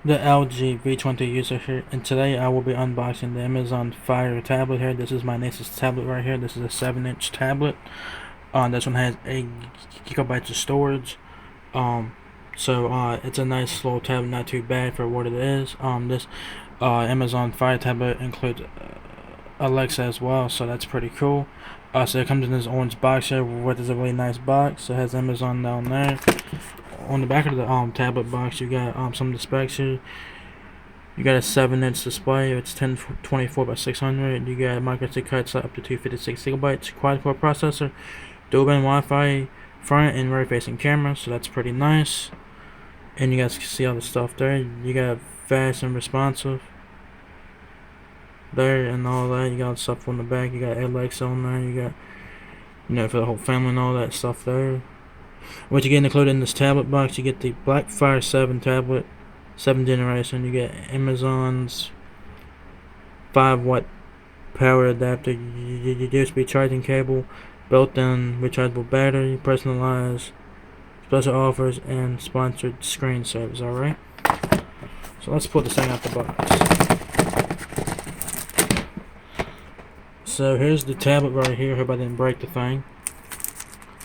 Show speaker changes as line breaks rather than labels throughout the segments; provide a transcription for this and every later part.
The LG V20 user here, and today I will be unboxing the Amazon Fire tablet here. This is my nicest tablet right here. This is a 7-inch tablet. This one has 8 GB of storage. It's a nice little tablet, not too bad for what it is. This Amazon Fire tablet includes Alexa as well, so that's pretty cool. So it comes in this orange box here, which is a really nice box. It has Amazon down there. On the back of the tablet box, you got some of the specs here. You got a 7-inch display. It's 1024 by 600. You got micro SD card slot up to 256 GB. Quad-core processor, dual-band Wi-Fi, front and rear-facing camera. So that's pretty nice. And you guys can see all the stuff there. You got fast and responsive there and all that. You got stuff on the back. You got Alexa on there. You got, for the whole family and all that stuff there. What you get included in this tablet box, you get the Blackfire 7 tablet, 7th generation. You get Amazon's 5-watt power adapter, your USB charging cable, built-in rechargeable battery, personalized special offers, and sponsored screen service. Alright, so let's pull this thing out the box. So here's the tablet right here. Hope I didn't break the thing.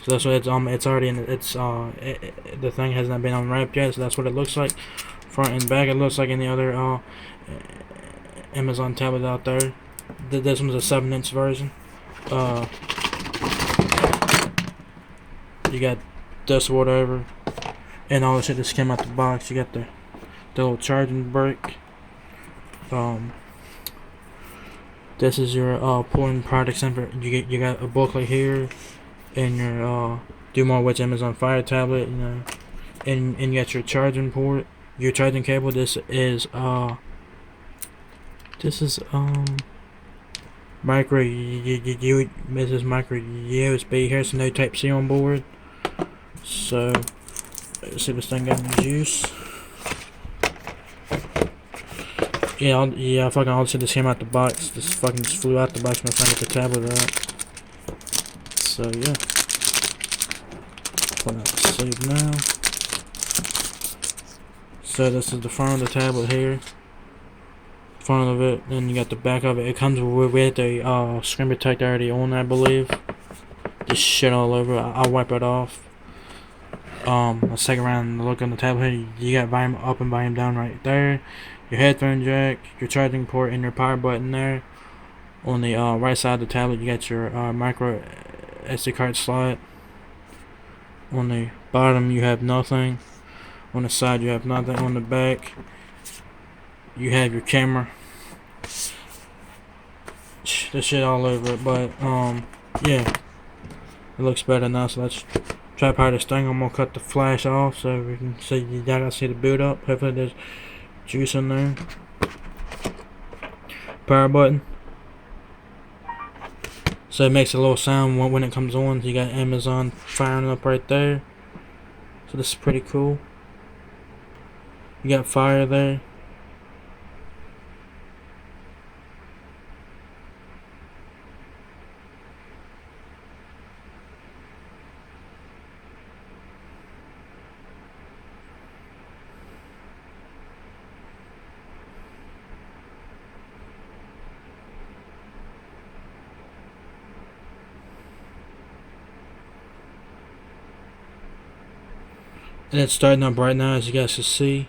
So that's what it's already in the thing has not been unwrapped yet, so that's what it looks like front and back. It looks like any other Amazon tablet out there. This one's a 7-inch version. You got dust whatever and all the shit that came out the box. You got the little charging brick. This is your pulling products info. You got a booklet here. And your do more with Amazon Fire tablet, and you got your charging port, your charging cable. This is micro USB. Here's no Type C on board. So let's see if this thing got any juice. Yeah, fucking all this shit just came out the box. Just fucking just flew out the box when I found the tablet out. So yeah, pull out the sleeve now. So this is the front of the tablet here, front of it. Then you got the back of it. It comes with a screen protector already on, I believe. Just shit all over it. I'll wipe it off. Let's take around and look on the tablet here. You got volume up and volume down right there. Your headphone jack, your charging port, and your power button there. On the right side of the tablet, you got your micro SD card slot. On the bottom you have nothing. On the side you have nothing. On the back you have your camera. This shit all over it, but yeah, it looks better now. So let's try to power this thing. I'm gonna cut the flash off so we can see. You gotta see the boot up. Hopefully there's juice in there. Power button. So it makes a little sound when it comes on. You got Amazon firing up right there. So this is pretty cool. You got fire there. And it's starting up right now, as you guys can see.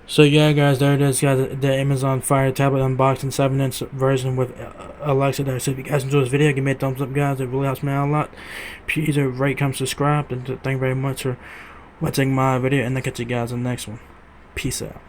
So yeah, guys, there it is, guys. The Amazon Fire tablet unboxing 7-inch version with Alexa there. So if you guys enjoyed this video, give me a thumbs up, guys. It really helps me out a lot. Please rate, comment, subscribe, and thank you very much for watching my video. And I'll catch you guys in the next one. Peace out.